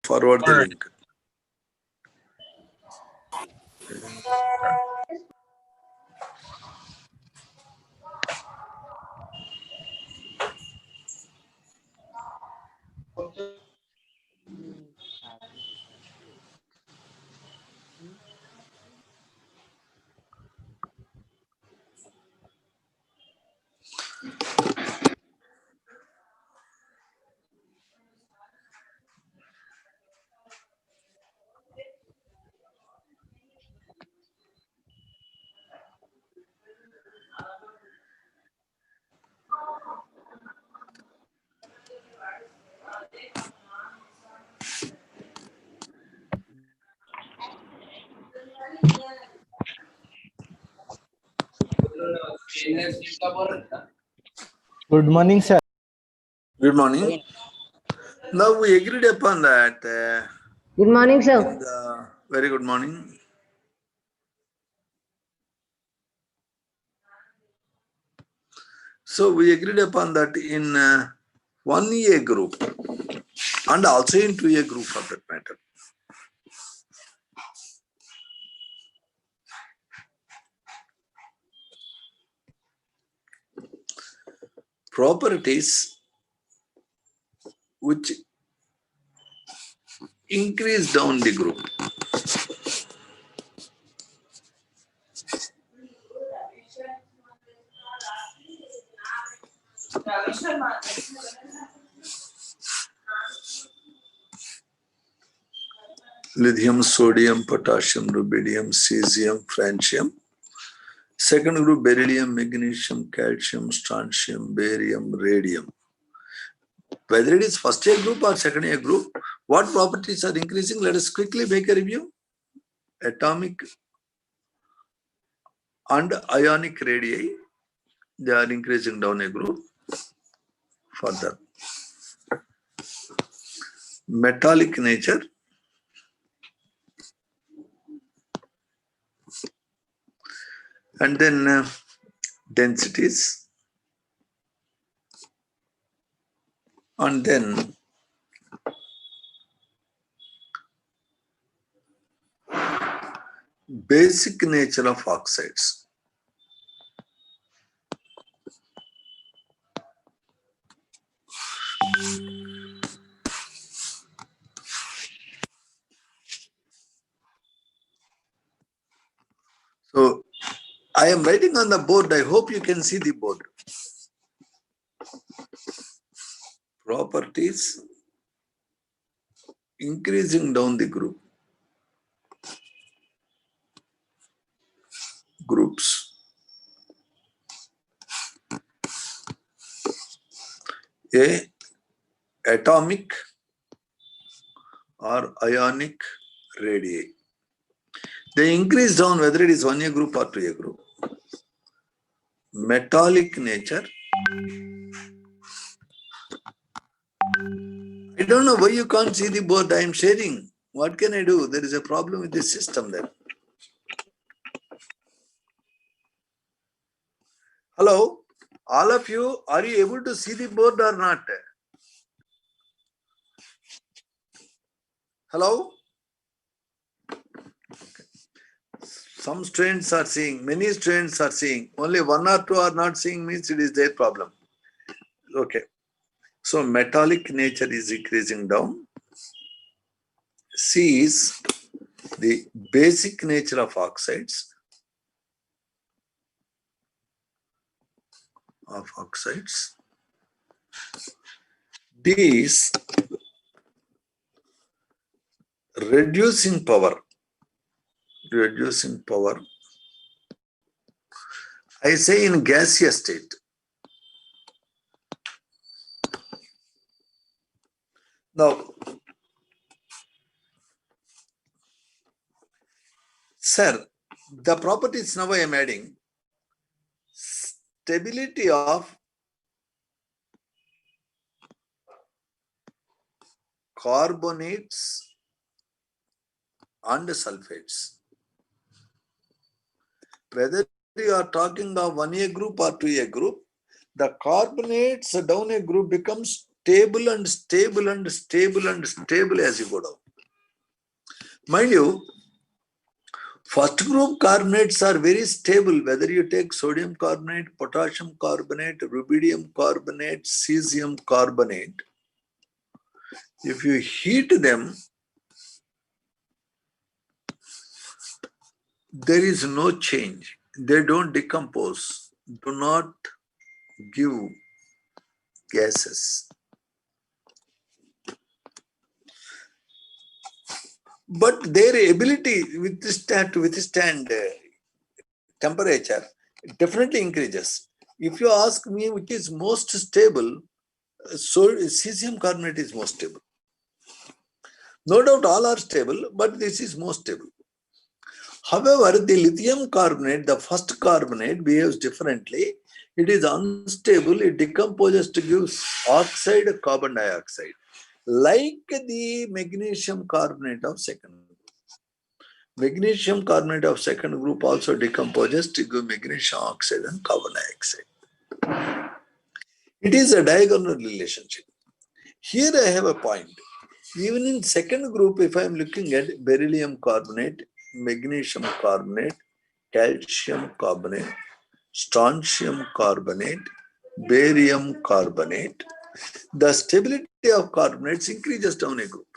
Forward the link. Good morning, sir. Good morning. Now we agreed upon that. Good morning, sir. Very good morning. So we agreed upon that in 1A group and also in 2A group for that matter. Properties which increase down the group. Lithium, sodium, potassium, rubidium, cesium, francium. Second group, beryllium, magnesium, calcium, strontium, barium, radium. Whether it is first year group or second year group, what properties are increasing? Let us quickly make a review. Atomic and ionic radii, they are increasing down a group. Further, metallic nature, and then densities, and then basic nature of oxides. So I am writing on the board. I hope you can see the board. Properties increasing down the group. Groups. A, atomic or ionic radii. They increase down whether it is 1A group or 2A group. Metallic nature. I don't know why you can't see the board I am sharing. What can I do? There is a problem with this system then. Hello? All of you, are you able to see the board or not? Hello? Some students are seeing, many students are seeing. Only one or two are not seeing means it is their problem. Okay. So metallic nature is increasing down. C is the basic nature of oxides. D is reducing power. I say in gaseous state. Now, sir, the properties now I am adding. Stability of carbonates and sulfates. Whether you are talking of 1A group or 2A group, the carbonates down a group becomes stable and stable and stable and stable as you go down. Mind you, first group carbonates are very stable, whether you take sodium carbonate, potassium carbonate, rubidium carbonate, cesium carbonate. If you heat them, there is no change. They don't decompose, do not give gases. But their ability to withstand temperature definitely increases. If you ask me which is most stable, so cesium carbonate is most stable. No doubt all are stable, but this is most stable. However, the lithium carbonate, the first carbonate, behaves differently. It is unstable, it decomposes to give oxide carbon dioxide, like the magnesium carbonate of second group. Magnesium carbonate of second group also decomposes to give magnesium oxide and carbon dioxide. It is a diagonal relationship. Here I have a point. Even in second group, if I am looking at beryllium carbonate, magnesium carbonate, calcium carbonate, strontium carbonate, barium carbonate, the stability of carbonates increases down a group.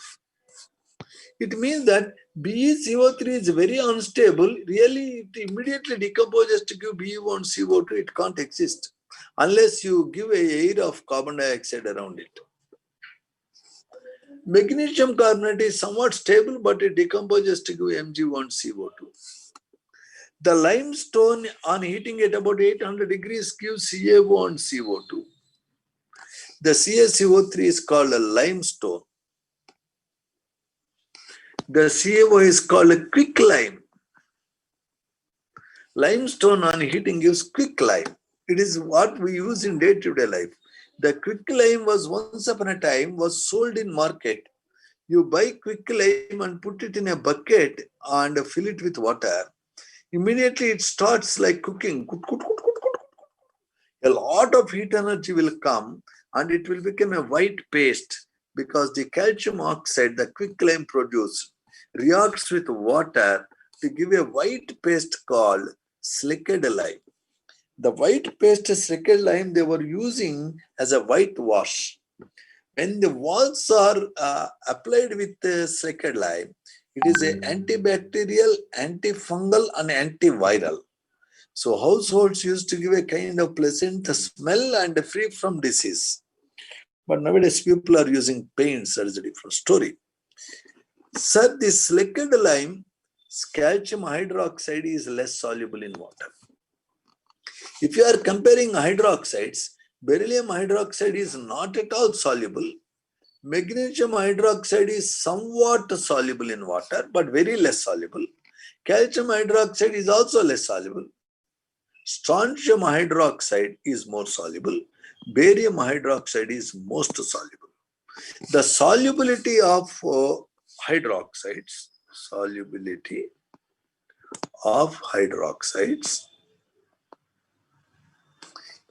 It means that BeCO3 is very unstable. Really, it immediately decomposes to give BeO1 CO2. It can't exist unless you give a air of carbon dioxide around it. Magnesium carbonate is somewhat stable, but it decomposes to give Mg1 CO2. The limestone on heating at about 800 degrees gives CaO and CO2. The CaCO3 is called a limestone. The CaO is called a quicklime. Limestone on heating gives quicklime. It is what we use in day-to-day life. The quicklime was once upon a time was sold in market. You buy quicklime and put it in a bucket and fill it with water. Immediately it starts like cooking. A lot of heat energy will come and it will become a white paste because the calcium oxide, the quicklime produced, reacts with water to give a white paste called slicked lime. The white paste slicked lime they were using as a whitewash. When the walls are applied with slicked lime, it is an antibacterial, antifungal, and antiviral. So households used to give a kind of pleasant smell and free from disease. But nowadays people are using paints, that is a different story. Sir, this slicked lime, calcium hydroxide is less soluble in water. If you are comparing hydroxides, beryllium hydroxide is not at all soluble. Magnesium hydroxide is somewhat soluble in water, but very less soluble. Calcium hydroxide is also less soluble. Strontium hydroxide is more soluble. Barium hydroxide is most soluble. The solubility of hydroxides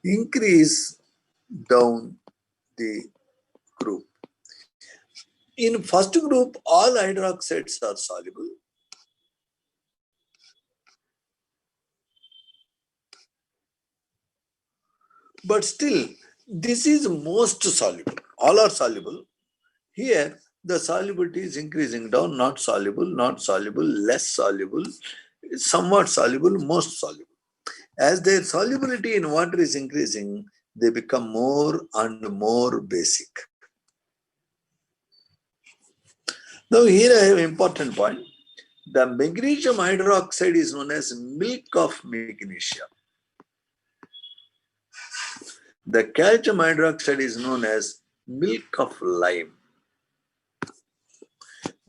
increase down the group. In first group, all hydroxides are soluble. But still, this is most soluble. All are soluble. Here, the solubility is increasing down, not soluble, less soluble, somewhat soluble, most soluble. As their solubility in water is increasing, they become more and more basic. Now here I have an important point. The magnesium hydroxide is known as milk of magnesia. The calcium hydroxide is known as milk of lime.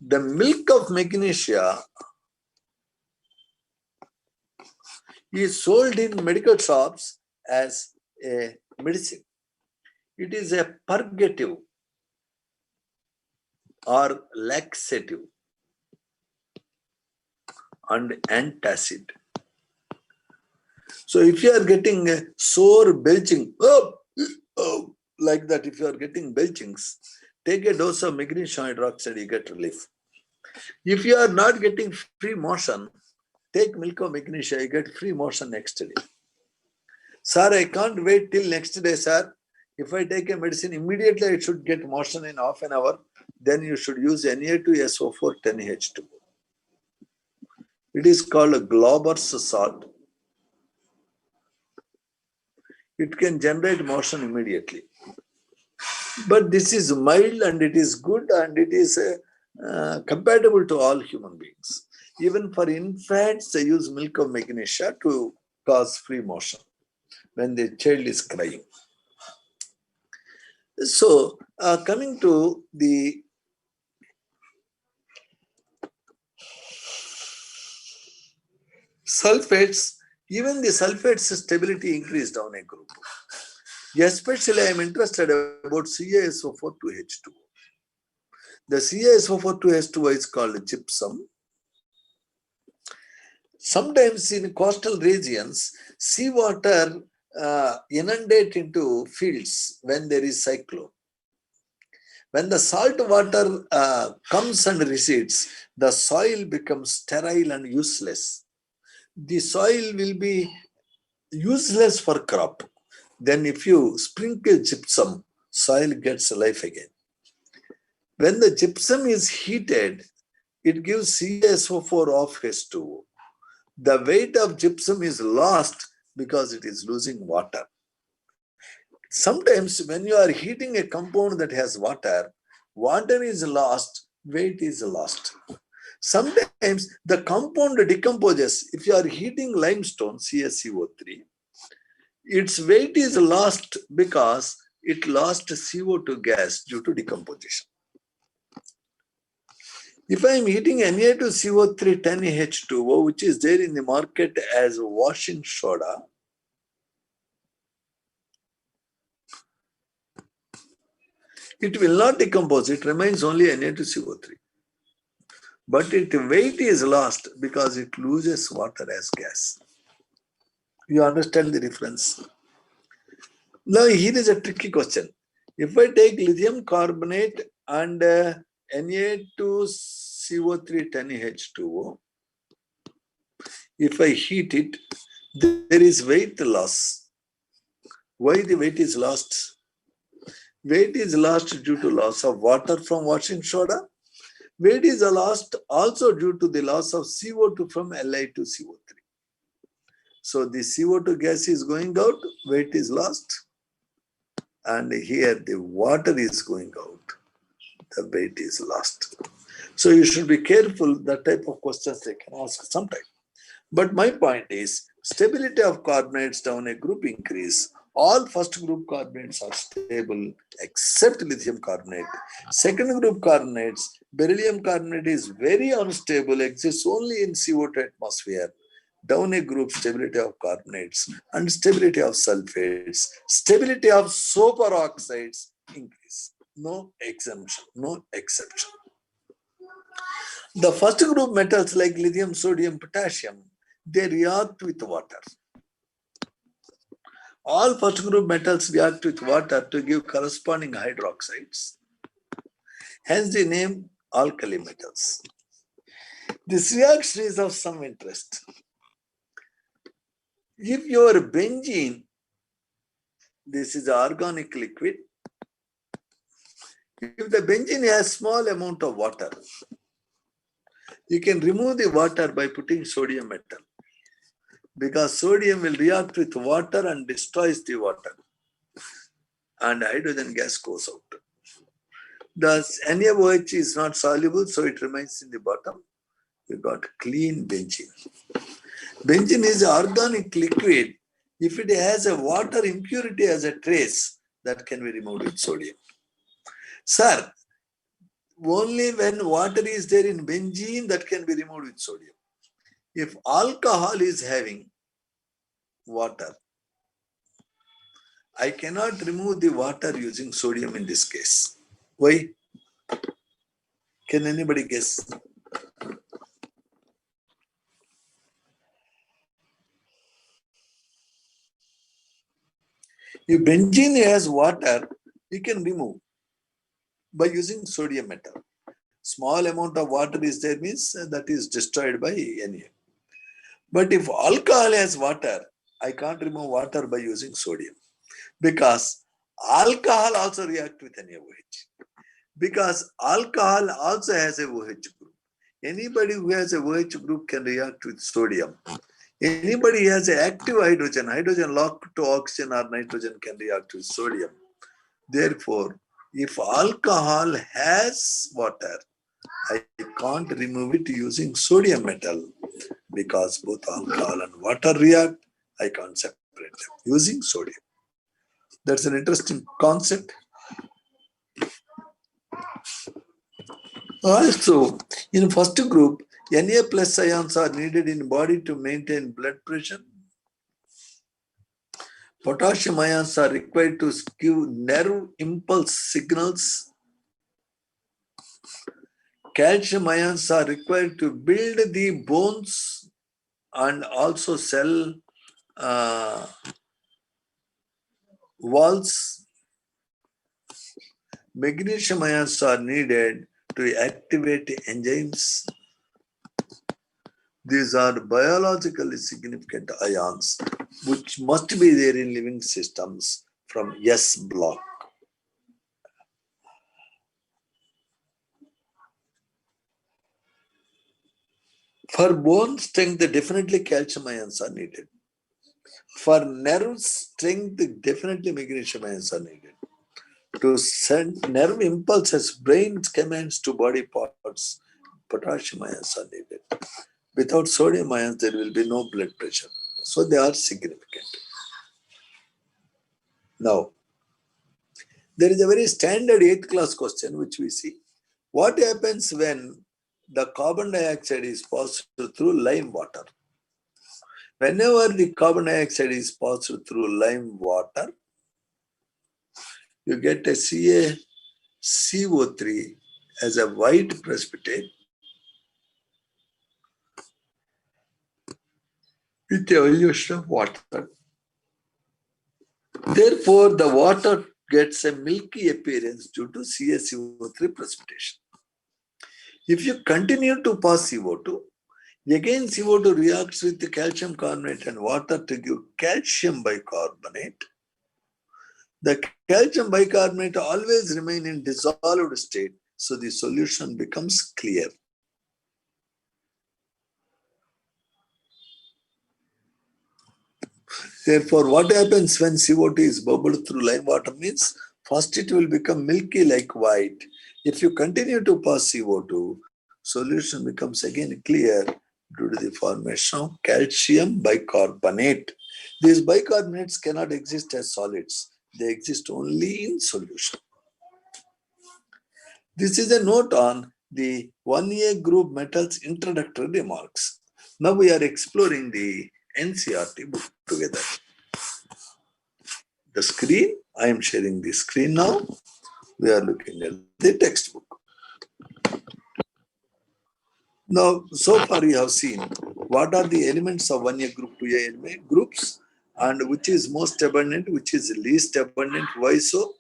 The milk of magnesia is sold in medical shops as a medicine. It is a purgative or laxative and antacid. So if you are getting a sore belching, like that, if you are getting belchings, take a dose of magnesium hydroxide, you get relief. If you are not getting free motion, take milk of magnesia, you get free motion next day. Sir, I can't wait till next day, sir. If I take a medicine, immediately I should get motion in half an hour. Then you should use Na2SO4 10H2. It is called a Glauber's salt. It can generate motion immediately. But this is mild and it is good and it is compatible to all human beings. Even for infants, they use milk of magnesia to cause free motion when the child is crying. So, coming to the sulfates, even the sulfates stability increased down a group. Especially, I am interested about CaSO4 2H2O. The CaSO4 2H2O is called gypsum. Sometimes in coastal regions, seawater inundate into fields when there is cyclone. When the salt water comes and recedes, the soil becomes sterile and useless. The soil will be useless for crop. Then if you sprinkle gypsum, soil gets life again. When the gypsum is heated, it gives CaSO4 off H2O. The weight of gypsum is lost because it is losing water. Sometimes when you are heating a compound that has water, water is lost, weight is lost. Sometimes the compound decomposes. If you are heating limestone, CaCO3, its weight is lost because it lost CO2 gas due to decomposition. If I am heating Na2CO3 10H2O, which is there in the market as washing soda, it will not decompose, it remains only Na2CO3. But its weight is lost because it loses water as gas. You understand the difference? Now here is a tricky question. If I take lithium carbonate and Na2CO3 10H2O, if I heat it, there is weight loss. Why the weight is lost? Weight is lost due to loss of water from washing soda. Weight is lost also due to the loss of CO2 from Li2CO3. So the CO2 gas is going out, weight is lost. And here the water is going out, the weight is lost. So you should be careful, that type of questions they can ask sometime. But my point is, stability of carbonates down a group increase. All first group carbonates are stable except lithium carbonate. Second group carbonates, beryllium carbonate is very unstable, exists only in CO2 atmosphere. Down a group, stability of carbonates and stability of sulfates, stability of superoxides increase. No exemption, no exception. The first group metals like lithium, sodium, potassium, they react with water. All first group metals react with water to give corresponding hydroxides. Hence the name alkali metals. This reaction is of some interest. If your benzene, this is organic liquid, if the benzene has small amount of water, you can remove the water by putting sodium metal, because sodium will react with water and destroys the water and hydrogen gas goes out. Thus, NaOH is not soluble, so it remains in the bottom. You got clean benzene. Benzene is an organic liquid. If it has a water impurity as a trace, that can be removed with sodium. Sir, only when water is there in benzene, that can be removed with sodium. If alcohol is having water, I cannot remove the water using sodium in this case. Why? Can anybody guess? If benzene has water, you can remove by using sodium metal. Small amount of water is there means that is destroyed by Na. But if alcohol has water, I can't remove water by using sodium because alcohol also react with NaOH. Because alcohol also has a OH group. Anybody who has a OH group can react with sodium. Anybody has an active hydrogen, hydrogen locked to oxygen or nitrogen can react with sodium. Therefore, if alcohol has water, I can't remove it using sodium metal because both alcohol and water react. I can't separate them using sodium. That's an interesting concept. Also, in first group, Na plus ions are needed in body to maintain blood pressure. Potassium ions are required to give nerve impulse signals. Calcium ions are required to build the bones and also cell walls. Magnesium ions are needed to activate enzymes. These are biologically significant ions which must be there in living systems from S block. For bone strength, definitely calcium ions are needed. For nerve strength, definitely magnesium ions are needed. To send nerve impulses, brain commands to body parts, potassium ions are needed. Without sodium ions, there will be no blood pressure. So they are significant. Now, there is a very standard 8th class question which we see. What happens when the carbon dioxide is passed through lime water? Whenever the carbon dioxide is passed through lime water, you get a CaCO3 as a white precipitate with the evolution of water. Therefore, the water gets a milky appearance due to CaCO3 precipitation. If you continue to pass CO2, again CO2 reacts with the calcium carbonate and water to give calcium bicarbonate. The calcium bicarbonate always remain in dissolved state, so the solution becomes clear. Therefore, what happens when CO2 is bubbled through lime water means first it will become milky like white. If you continue to pass CO2, solution becomes again clear due to the formation of calcium bicarbonate. These bicarbonates cannot exist as solids. They exist only in solution. This is a note on the 1A group metals introductory remarks. Now we are exploring the NCERT book together. The screen, I am sharing the screen now. We are looking at the textbook. Now, so far we have seen what are the elements of 1A group, 2A groups, and which is most abundant, which is least abundant, why so?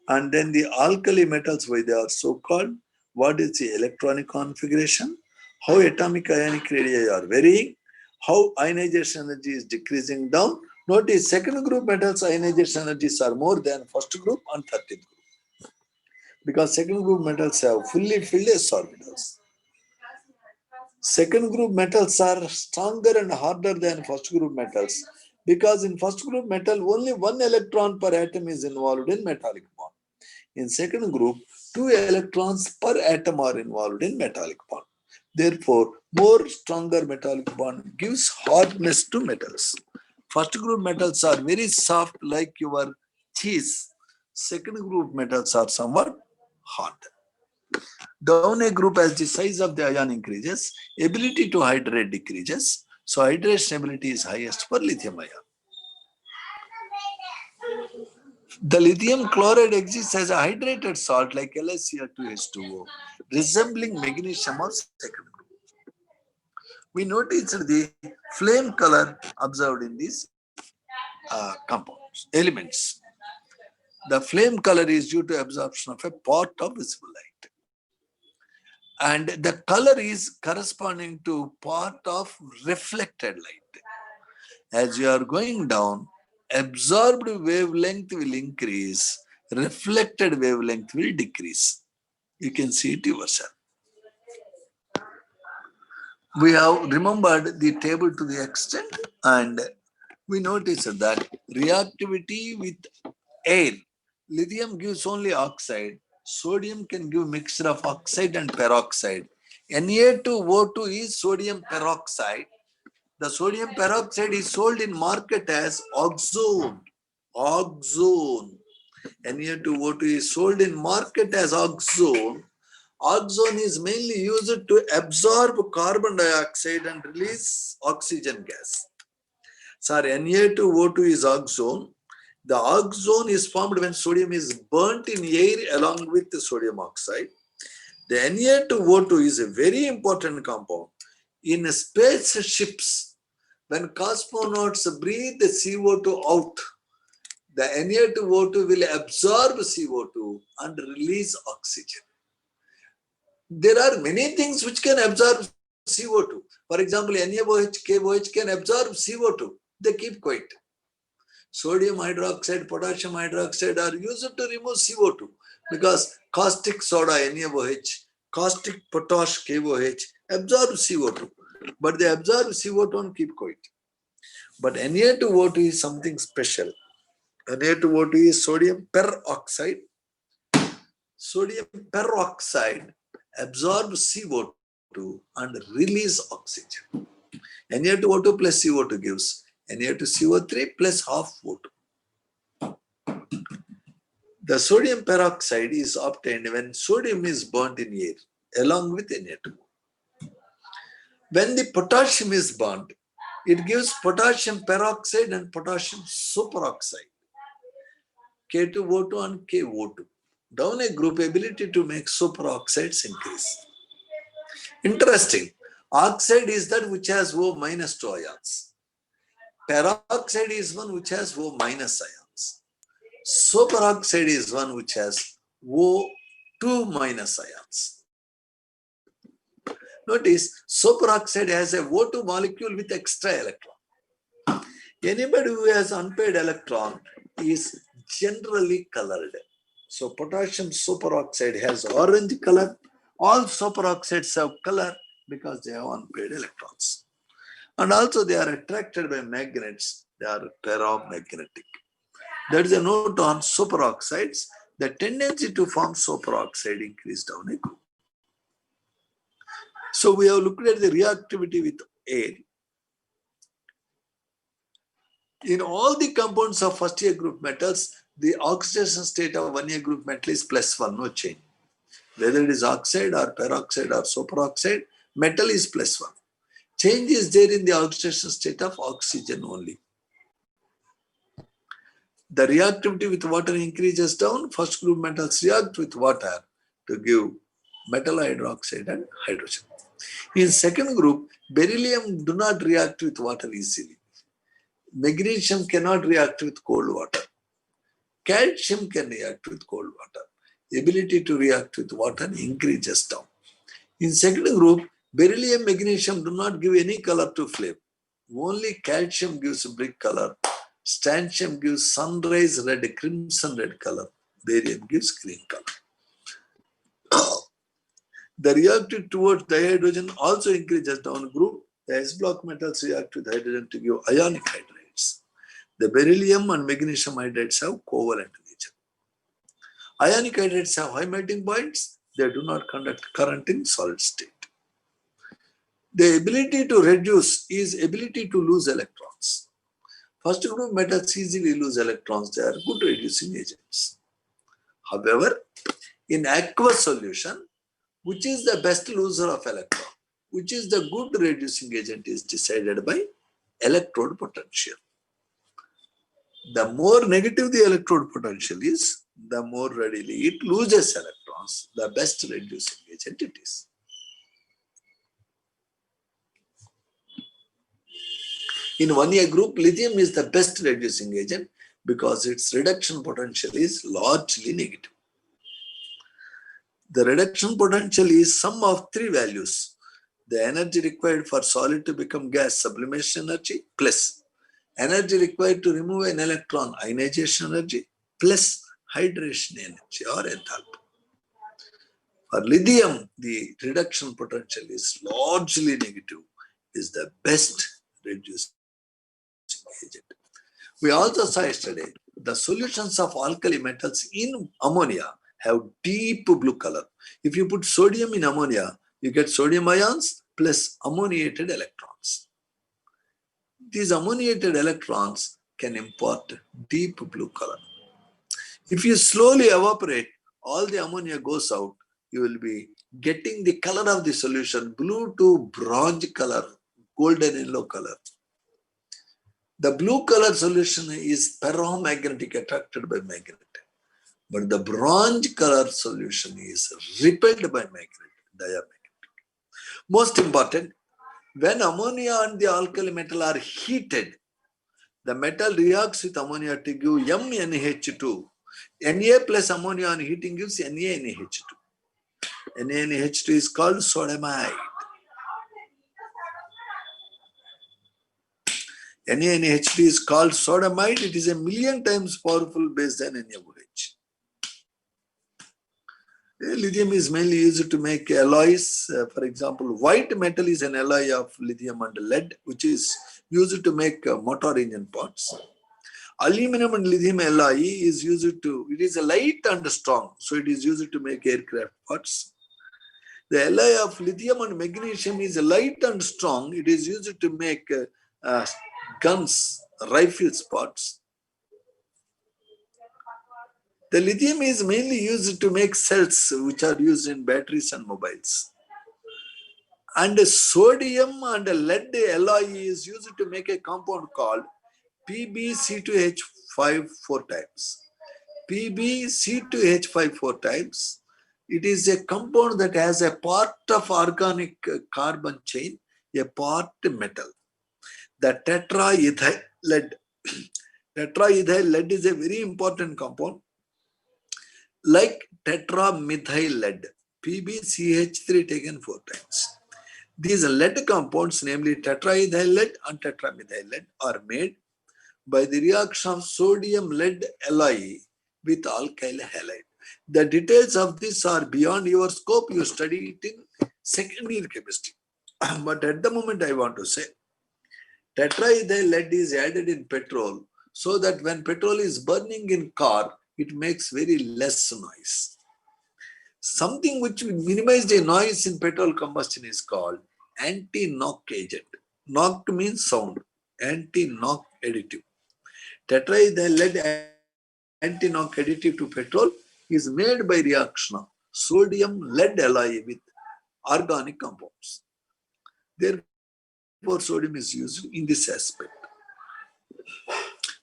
And then the alkali metals, why they are so called, what is the electronic configuration, how atomic ionic radii are varying, how ionization energy is decreasing down. Notice second group metals ionization energies are more than first group and 13th group. Because second group metals have fully filled s orbitals. Second group metals are stronger and harder than first group metals because in first group metal only one electron per atom is involved in metallic bond. In second group, 2 electrons per atom are involved in metallic bond. Therefore, more stronger metallic bond gives hardness to metals. First group metals are very soft like your cheese. Second group metals are somewhat hard. Down a group as the size of the ion increases, ability to hydrate decreases. So hydration ability is highest for lithium ion. The lithium chloride exists as a hydrated salt like LaCl2H2O, resembling magnesium of second group. We noticed the flame color observed in these compounds, elements. The flame color is due to absorption of a part of visible light. And the color is corresponding to part of reflected light. As you are going down, absorbed wavelength will increase, reflected wavelength will decrease. You can see it yourself. We have remembered the table to the extent, and we notice that reactivity with air, lithium gives only oxide, sodium can give mixture of oxide and peroxide. Na2O2 is sodium peroxide. The sodium peroxide is sold in market as oxone. Oxone. Na2O2 is sold in market as oxone. Oxone is mainly used to absorb carbon dioxide and release oxygen gas. Sorry, Na2O2 is oxone. The oxone is formed when sodium is burnt in air along with the sodium oxide. The Na2O2 is a very important compound. In spaceships, when cosmonauts breathe the CO2 out, the Na2O2 will absorb CO2 and release oxygen. There are many things which can absorb CO2. For example, NaOH, KOH can absorb CO2. They keep quiet. Sodium hydroxide, potassium hydroxide are used to remove CO2 because caustic soda, NaOH, caustic potash, KOH, absorb CO2. But they absorb CO2 and keep quiet. But Na2O2 is something special. Na2O2 is sodium peroxide. Sodium peroxide absorbs CO2 and release oxygen. Na2O2 plus CO2 gives Na2CO3 plus half O2. The sodium peroxide is obtained when sodium is burnt in air along with Na2O. When the potassium is burnt, it gives potassium peroxide and potassium superoxide, K2O2 and KO2. Down a group, ability to make superoxides increase. Interesting. Oxide is that which has O minus 2 ions. Peroxide is one which has O minus ions. Superoxide is one which has O2 minus ions. Notice, superoxide has a O2 molecule with extra electron. Anybody who has unpaired electron is generally colored. So potassium superoxide has orange color. All superoxides have color because they have unpaired electrons. And also they are attracted by magnets. They are paramagnetic. That is a note on superoxides. The tendency to form superoxide increased down a group. So we have looked at the reactivity with air. In all the compounds of first year group metals, the oxidation state of 1 year group metal is +1, no change. Whether it is oxide or peroxide or superoxide, metal is +1. Change is there in the oxidation state of oxygen only. The reactivity with water increases down. First group metals react with water to give metal hydroxide and hydrogen. In second group, beryllium do not react with water easily. Magnesium cannot react with cold water. Calcium can react with cold water. Ability to react with water increases down. In second group, beryllium, magnesium do not give any color to flame. Only calcium gives brick color. Strontium gives sunrise red, crimson red color. Barium gives green color. The reactivity towards dihydrogen also increases down group. The S block metals react with hydrogen to give ionic hydrides. The beryllium and magnesium hydrides have covalent nature. Ionic hydrides have high melting points. They do not conduct current in solid state. The ability to reduce is ability to lose electrons. First group metals easily lose electrons. They are good reducing agents. However, in aqueous solution, which is the best loser of electron, which is the good reducing agent, is decided by electrode potential. The more negative the electrode potential is, the more readily it loses electrons. The best reducing agent it is. In 1 year group, lithium is the best reducing agent because its reduction potential is largely negative. The reduction potential is sum of three values: the energy required for solid to become gas, sublimation energy, plus energy required to remove an electron, ionization energy, plus hydration energy or enthalpy. For lithium, the reduction potential is largely negative, is the best reducing agent. We also saw yesterday the solutions of alkali metals in ammonia have deep blue color. If you put sodium in ammonia, you get sodium ions plus ammoniated electrons. These ammoniated electrons can impart deep blue color. If you slowly evaporate, all the ammonia goes out, you will be getting the color of the solution blue to bronze color, golden yellow color. The blue color solution is paramagnetic, attracted by magnet. But the bronze color solution is repelled by magnet, diamagnetic. Most important, when ammonia and the alkali metal are heated, the metal reacts with ammonia to give MnH2. Na plus ammonia on heating gives NaNH2. NaNH2 is called sodamide. NaNH2 is called sodamide. It is 1,000,000 times powerful base than NaOH. Lithium is mainly used to make alloys. For example, white metal is an alloy of lithium and lead, which is used to make motor engine parts. Aluminum and lithium alloy is used to, it is light and strong, so it is used to make aircraft parts. The alloy of lithium and magnesium is light and strong. It is used to make guns, rifles parts. The lithium is mainly used to make cells, which are used in batteries and mobiles. And sodium and lead alloy is used to make a compound called PbC2H5 4 times. PbC2H5 4 times. It is a compound that has a part of organic carbon chain, a part metal. The tetraethyl lead. Tetraethyl lead is a very important compound. Like tetramethyl lead, PbCH3 taken 4 times. These lead compounds, namely tetraethyl lead and tetramethyl lead, are made by the reaction of sodium lead alloy with alkyl halide. The details of this are beyond your scope. You study it in second year chemistry. But at the moment I want to say, tetraethyl lead is added in petrol so that when petrol is burning in car, it makes very less noise. Something which will minimize the noise in petrol combustion is called anti-knock agent. Knock means sound. Anti-knock additive. Tetraethyl lead anti-knock additive to petrol is made by reaction of sodium lead alloy with organic compounds. Therefore, sodium is used in this aspect.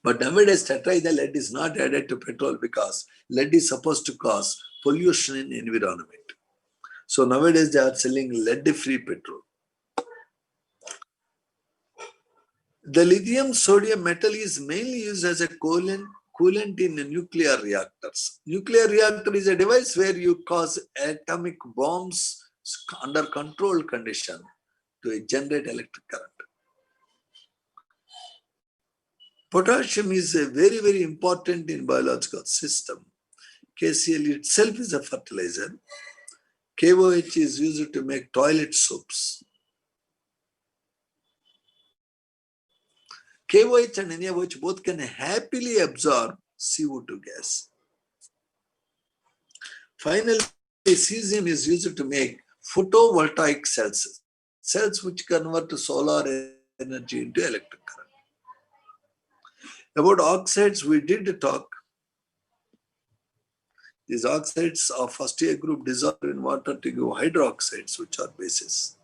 But nowadays, tetraethyl lead is not added to petrol because lead is supposed to cause pollution in environment. So nowadays, they are selling lead-free petrol. The lithium sodium metal is mainly used as a coolant in nuclear reactors. Nuclear reactor is a device where you cause atomic bombs under controlled condition to generate electric current. Potassium is a very, very important in biological system. KCl itself is a fertilizer. KOH is used to make toilet soaps. KOH and NaOH both can happily absorb CO2 gas. Finally, cesium is used to make photovoltaic cells, cells which convert solar energy into electric current. About oxides, we did talk. These oxides of first year group dissolve in water to give hydroxides, which are bases.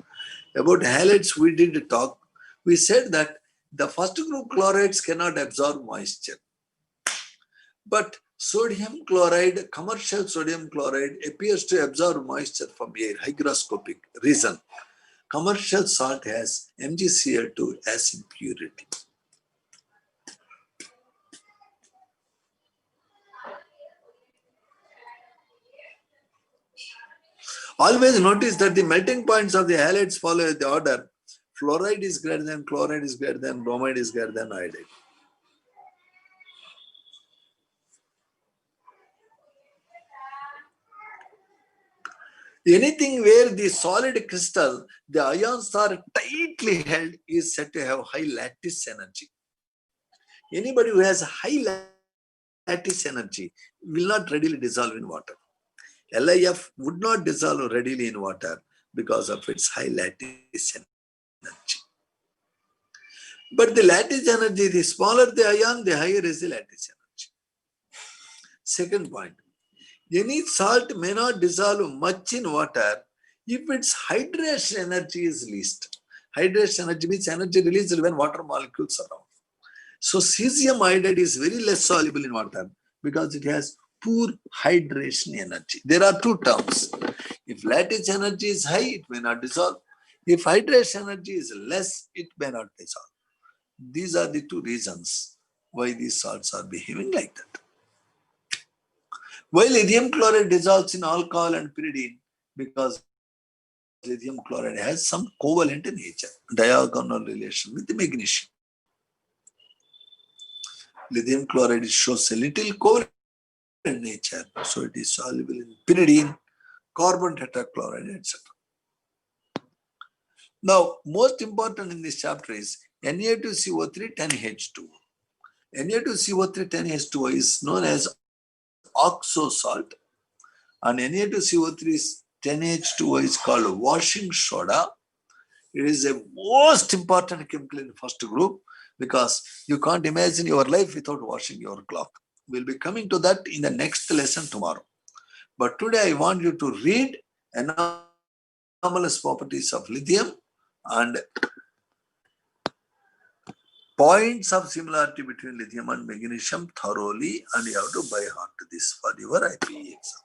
About halides, we did talk. We said that the first group chlorides cannot absorb moisture. But sodium chloride, commercial sodium chloride, appears to absorb moisture from air, hygroscopic reason. Commercial salt has MgCl2 as impurity. Always notice that the melting points of the halides follow the order. Fluoride is greater than, chloride is greater than, bromide is greater than iodide. Anything where the solid crystal, the ions are tightly held, is said to have high lattice energy. Anybody who has high lattice energy will not readily dissolve in water. LiF would not dissolve readily in water because of its high lattice energy. But the lattice energy, the smaller the ion, the higher is the lattice energy. Second point, any salt may not dissolve much in water if its hydration energy is least. Hydration energy means energy released when water molecules are around. So cesium iodide is very less soluble in water because it has poor hydration energy. There are two terms. If lattice energy is high, it may not dissolve. If hydration energy is less, it may not dissolve. These are the two reasons why these salts are behaving like that. Why lithium chloride dissolves in alcohol and pyridine? Because lithium chloride has some covalent nature, diagonal relation with the magnesium. Lithium chloride shows a little covalent nature, so it is soluble in pyridine, carbon tetrachloride, etc. Now, most important in this chapter is Na2CO3 10H2O. Na2CO3 10H2O is known as oxo salt, and Na2CO3 10H2O is called washing soda. It is the most important chemical in first group because you can't imagine your life without washing your clock. We'll be coming to that in the next lesson tomorrow. But today I want you to read anomalous properties of lithium and points of similarity between lithium and magnesium thoroughly, and you have to by heart this for your IPE exam.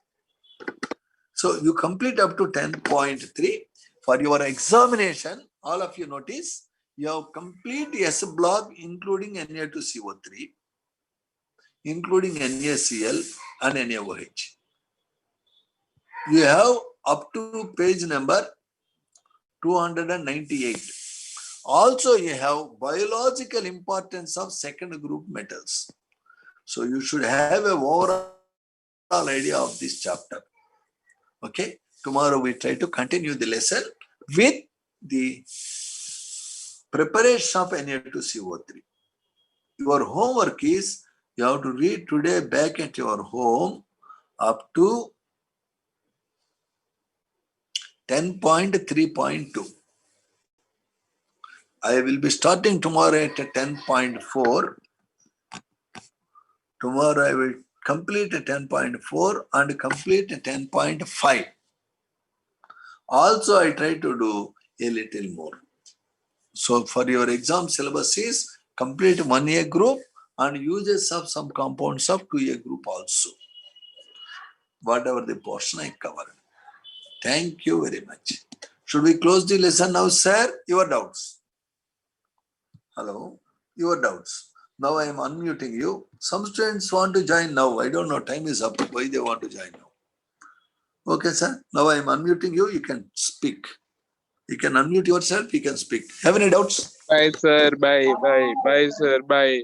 So you complete up to 10.3. For your examination, all of you notice, you have complete S block including Na2CO3, including NaCl and NaOH. You have up to page number 298. Also, you have biological importance of second group metals. So you should have an overall idea of this chapter. Okay, tomorrow we try to continue the lesson with the preparation of Na2CO3. Your homework is you have to read today back at your home up to 10.3.2. I will be starting tomorrow at 10.4. Tomorrow I will complete 10.4 and complete 10.5. Also, I try to do a little more. So for your exam syllabus is complete 1A group and uses of some compounds of 2A group also. Whatever the portion I covered. Thank you very much. Should we close the lesson now, sir? Your doubts. Hello? Your doubts. Now I am unmuting you. Some students want to join now. I don't know. Time is up. Why they want to join now? Okay, sir. Now I am unmuting you. You can speak. You can unmute yourself. You can speak. Have any doubts? Bye, sir. Bye, bye, bye, sir. Bye.